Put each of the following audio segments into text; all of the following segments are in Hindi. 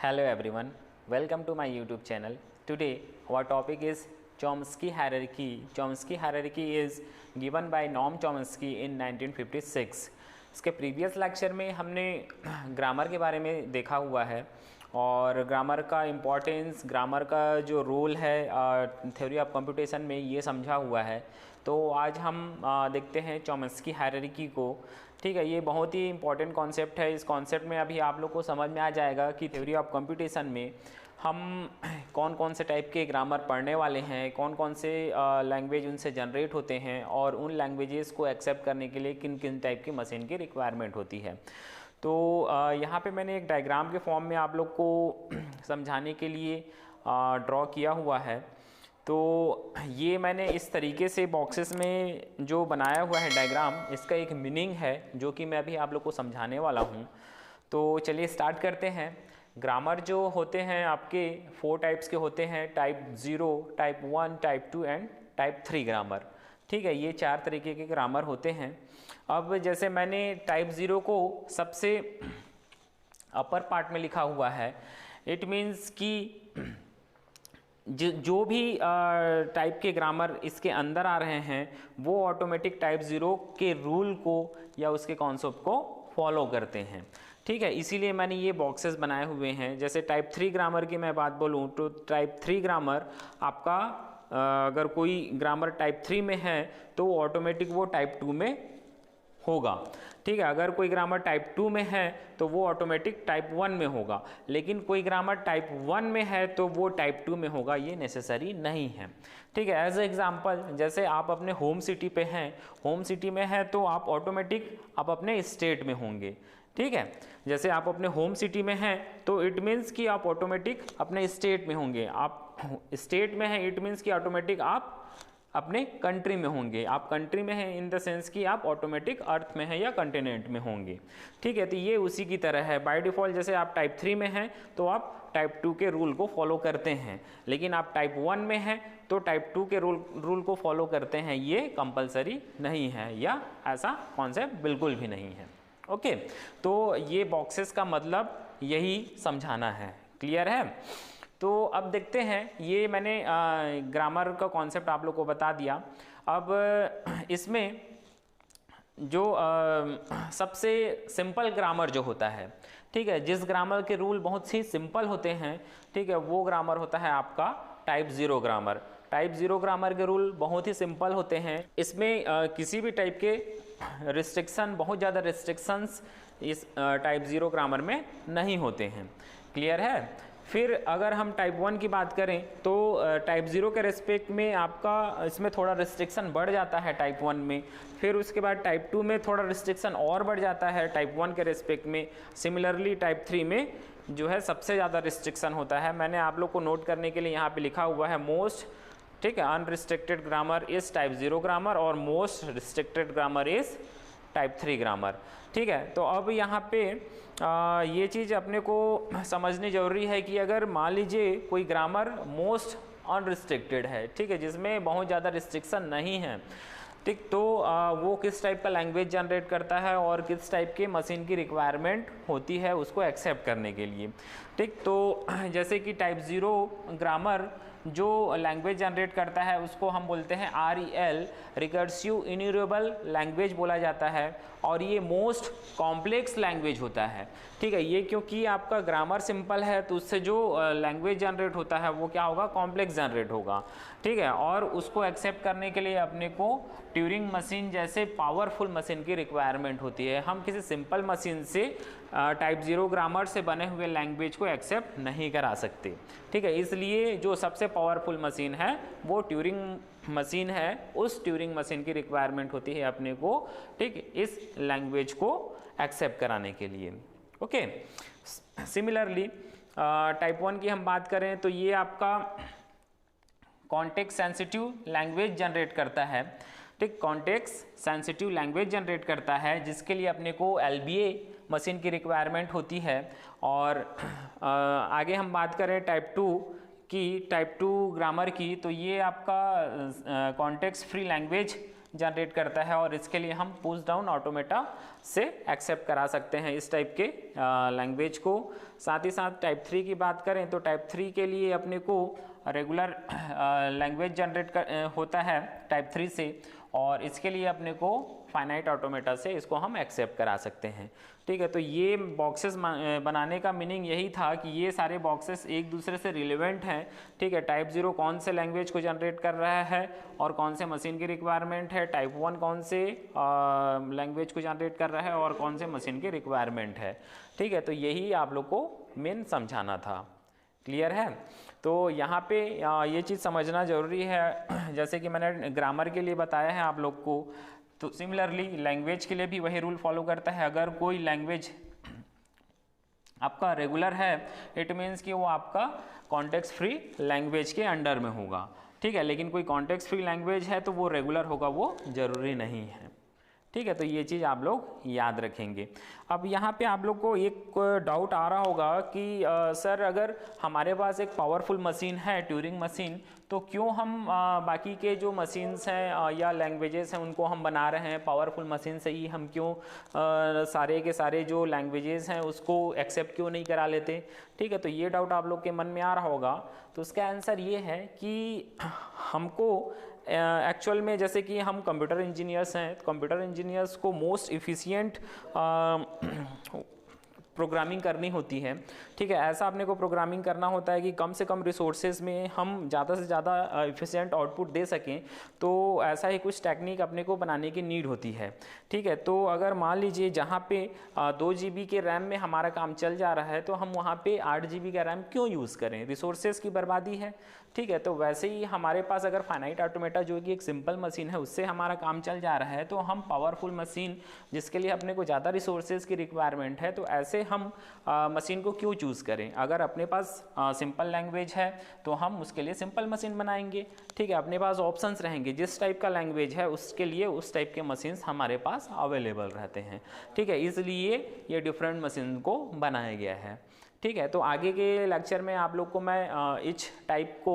Hello everyone, welcome to my YouTube channel. Today our topic is Chomsky hierarchy. Chomsky hierarchy is given by Noam Chomsky in 1956. इसके प्रीवियस लेक्चर में हमने ग्रामर के बारे में देखा हुआ है और ग्रामर का इम्पोर्टेंस, ग्रामर का जो रोल है थ्योरी ऑफ कंप्यूटेशन में ये समझा हुआ है। तो आज हम देखते हैं चॉम्स्की हायरार्की को। ठीक है, ये बहुत ही इंपॉर्टेंट कॉन्सेप्ट है। इस कॉन्सेप्ट में अभी आप लोग को समझ में आ जाएगा कि थ्योरी ऑफ कंप्यूटेशन में हम कौन कौन से टाइप के ग्रामर पढ़ने वाले हैं, कौन कौन से लैंग्वेज उनसे जनरेट होते हैं और उन लैंग्वेजेस को एक्सेप्ट करने के लिए किन किन टाइप की मशीन की रिक्वायरमेंट होती है। तो यहाँ पे मैंने एक डायग्राम के फॉर्म में आप लोग को समझाने के लिए ड्रॉ किया हुआ है। तो ये मैंने इस तरीके से बॉक्सेस में जो बनाया हुआ है डायग्राम, इसका एक मीनिंग है जो कि मैं अभी आप लोग को समझाने वाला हूँ। तो चलिए स्टार्ट करते हैं। ग्रामर जो होते हैं आपके 4 टाइप्स के होते हैं, type 0, type 1, type 2 and type 3 grammar. ठीक है, ये 4 तरीके के ग्रामर होते हैं। अब जैसे मैंने टाइप 0 को सबसे अपर पार्ट में लिखा हुआ है, इट मीन्स कि जो भी टाइप के ग्रामर इसके अंदर आ रहे हैं वो ऑटोमेटिक टाइप 0 के रूल को या उसके कॉन्सेप्ट को फॉलो करते हैं। ठीक है, इसीलिए मैंने ये बॉक्सेस बनाए हुए हैं। जैसे टाइप 3 ग्रामर की मैं बात बोलूँ तो टाइप 3 ग्रामर आपका अगर कोई ग्रामर टाइप 3 में है तो ऑटोमेटिक वो टाइप 2 में होगा। ठीक है, अगर कोई ग्रामर टाइप 2 में है तो वो ऑटोमेटिक टाइप 1 में होगा, लेकिन कोई ग्रामर टाइप 1 में है तो वो टाइप 2 में होगा, ये नेसेसरी नहीं है। ठीक है, एज एग्जांपल जैसे आप अपने होम सिटी पे हैं, होम सिटी में है तो आप ऑटोमेटिक आप अपने स्टेट में होंगे। ठीक है, जैसे आप अपने होम सिटी में हैं तो इट मीन्स कि आप ऑटोमेटिक अपने स्टेट में होंगे। आप स्टेट में हैं इट मीन्स कि ऑटोमेटिक आप अपने कंट्री में होंगे। आप कंट्री में हैं इन द सेंस कि आप ऑटोमेटिक अर्थ में हैं या कंटिनेंट में होंगे। ठीक है, तो ये उसी की तरह है। बाय डिफ़ॉल्ट जैसे आप टाइप 3 में हैं तो आप टाइप 2 के रूल को फॉलो करते हैं, लेकिन आप टाइप 1 में हैं तो टाइप 2 के रूल को फॉलो करते हैं। ये कंपलसरी नहीं है या ऐसा कॉन्सेप्ट बिल्कुल भी नहीं है। ओके, तो ये बॉक्सेस का मतलब यही समझाना है। क्लियर है? तो अब देखते हैं, ये मैंने ग्रामर का कॉन्सेप्ट आप लोग को बता दिया। अब इसमें जो सबसे सिंपल ग्रामर जो होता है, ठीक है, जिस ग्रामर के रूल बहुत ही सिंपल होते हैं, ठीक है, वो ग्रामर होता है आपका टाइप 0 ग्रामर। टाइप 0 ग्रामर के रूल बहुत ही सिंपल होते हैं। इसमें किसी भी टाइप के रिस्ट्रिक्शन, बहुत ज़्यादा रिस्ट्रिक्शंस इस टाइप 0 ग्रामर में नहीं होते हैं। क्लियर है? फिर अगर हम टाइप 1 की बात करें तो टाइप 0 के रेस्पेक्ट में आपका इसमें थोड़ा रिस्ट्रिक्शन बढ़ जाता है टाइप 1 में। फिर उसके बाद टाइप 2 में थोड़ा रिस्ट्रिक्शन और बढ़ जाता है टाइप 1 के रेस्पेक्ट में। सिमिलरली टाइप 3 में जो है सबसे ज़्यादा रिस्ट्रिक्शन होता है। मैंने आप लोग को नोट करने के लिए यहाँ पे लिखा हुआ है मोस्ट, ठीक है, unrestricted grammar is type 0 grammar और most restricted grammar is type 3 grammar. ठीक है, तो अब यहाँ पे ये चीज़ अपने को समझनी ज़रूरी है कि अगर मान लीजिए कोई ग्रामर मोस्ट अनरिस्ट्रिक्टेड है, ठीक है, जिसमें बहुत ज़्यादा रिस्ट्रिक्शन नहीं है, ठीक, तो वो किस टाइप का लैंग्वेज जनरेट करता है और किस टाइप के मशीन की रिक्वायरमेंट होती है उसको एक्सेप्ट करने के लिए। ठीक, तो जैसे कि टाइप 0 ग्रामर जो लैंग्वेज जनरेट करता है उसको हम बोलते हैं REL, रिकर्सिव इन्यूरेबल लैंग्वेज बोला जाता है, और ये मोस्ट कॉम्प्लेक्स लैंग्वेज होता है। ठीक है, ये क्योंकि आपका ग्रामर सिंपल है तो उससे जो लैंग्वेज जनरेट होता है वो क्या होगा, कॉम्प्लेक्स जनरेट होगा। ठीक है, और उसको एक्सेप्ट करने के लिए अपने को ट्यूरिंग मशीन जैसे पावरफुल मशीन की रिक्वायरमेंट होती है। हम किसी सिंपल मशीन से टाइप 0 ग्रामर से बने हुए लैंग्वेज को एक्सेप्ट नहीं करा सकते। ठीक है, इसलिए जो सबसे पावरफुल मशीन है वो ट्यूरिंग मशीन है। उस ट्यूरिंग मशीन की रिक्वायरमेंट होती है अपने को, ठीक, इस लैंग्वेज को एक्सेप्ट कराने के लिए। ओके, सिमिलरली टाइप 1 की हम बात करें तो ये आपका कॉन्टेक्स्ट सेंसिटिव लैंग्वेज जनरेट करता है। ठीक, कॉन्टेक्स्ट सेंसिटिव लैंग्वेज जनरेट करता है जिसके लिए अपने को LBA मशीन की रिक्वायरमेंट होती है। और आगे हम बात करें टाइप 2 की, टाइप 2 ग्रामर की, तो ये आपका कॉन्टेक्स्ट फ्री लैंग्वेज जनरेट करता है और इसके लिए हम पुश डाउन ऑटोमेटा से एक्सेप्ट करा सकते हैं इस टाइप के लैंग्वेज को। साथ ही साथ टाइप 3 की बात करें तो टाइप 3 के लिए अपने को रेगुलर लैंग्वेज जनरेट होता है टाइप 3 से, और इसके लिए अपने को फाइनाइट ऑटोमेटा से इसको हम एक्सेप्ट करा सकते हैं। ठीक है, तो ये बॉक्सेस बनाने का मीनिंग यही था कि ये सारे बॉक्सेस एक दूसरे से रिलेवेंट हैं। ठीक है, टाइप 0 कौन से लैंग्वेज को जनरेट कर रहा है और कौन से मशीन की रिक्वायरमेंट है, टाइप 1 कौन से लैंग्वेज को जनरेट कर रहा है और कौन से मशीन की रिक्वायरमेंट है। ठीक है, तो यही आप लोग को मेन समझाना था। क्लियर है? तो यहाँ पे ये चीज़ समझना ज़रूरी है, जैसे कि मैंने ग्रामर के लिए बताया है आप लोग को, तो सिमिलरली लैंग्वेज के लिए भी वही रूल फॉलो करता है। अगर कोई लैंग्वेज आपका रेगुलर है, इट मीन्स कि वो आपका कॉन्टेक्स्ट फ्री लैंग्वेज के अंडर में होगा। ठीक है, लेकिन कोई कॉन्टेक्स्ट फ्री लैंग्वेज है तो वो रेगुलर होगा, वो ज़रूरी नहीं है। ठीक है, तो ये चीज़ आप लोग याद रखेंगे। अब यहाँ पे आप लोग को एक डाउट आ रहा होगा कि सर अगर हमारे पास एक पावरफुल मशीन है ट्यूरिंग मशीन, तो क्यों हम बाकी के जो मशीन्स हैं या लैंग्वेजेस हैं उनको हम बना रहे हैं, पावरफुल मशीन से ही हम क्यों सारे के सारे जो लैंग्वेजेस हैं उसको एक्सेप्ट क्यों नहीं करा लेते। ठीक है, तो ये डाउट आप लोग के मन में आ रहा होगा। तो उसका आंसर ये है कि हमको एक्चुअल में जैसे कि हम कंप्यूटर इंजीनियर्स हैं, कंप्यूटर इंजीनियर्स को मोस्ट इफ़िशिएंट प्रोग्रामिंग करनी होती है। ठीक है, ऐसा अपने को प्रोग्रामिंग करना होता है कि कम से कम रिसोर्सेज में हम ज़्यादा से ज़्यादा इफ़िशिएंट आउटपुट दे सकें। तो ऐसा ही कुछ टेक्निक अपने को बनाने की नीड होती है। ठीक है, तो अगर मान लीजिए जहाँ पे 2 GB के रैम में हमारा काम चल जा रहा है तो हम वहाँ पे 8 GB का रैम क्यों यूज़ करें, रिसोर्सेज की बर्बादी है। ठीक है, तो वैसे ही हमारे पास अगर फाइनाइट ऑटोमेटा जो कि एक सिंपल मशीन है उससे हमारा काम चल जा रहा है, तो हम पावरफुल मशीन जिसके लिए अपने को ज़्यादा रिसोर्सेज की रिक्वायरमेंट है, तो ऐसे हम मशीन को क्यों चूज़ करें। अगर अपने पास सिंपल लैंग्वेज है तो हम उसके लिए सिंपल मशीन बनाएंगे। ठीक है, अपने पास ऑप्शंस रहेंगे, जिस टाइप का लैंग्वेज है उसके लिए उस टाइप के मशीन्स हमारे पास अवेलेबल रहते हैं। ठीक है, इसलिए ये डिफरेंट मशीन को बनाया गया है। ठीक है, तो आगे के लेक्चर में आप लोग को मैं इच टाइप को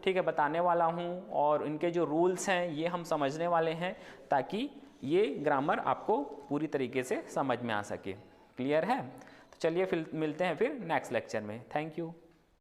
ठीक है बताने वाला हूँ और इनके जो रूल्स हैं ये हम समझने वाले हैं, ताकि ये ग्रामर आपको पूरी तरीके से समझ में आ सके। क्लियर है? तो चलिए फिर मिलते हैं फिर नेक्स्ट लेक्चर में। Thank you.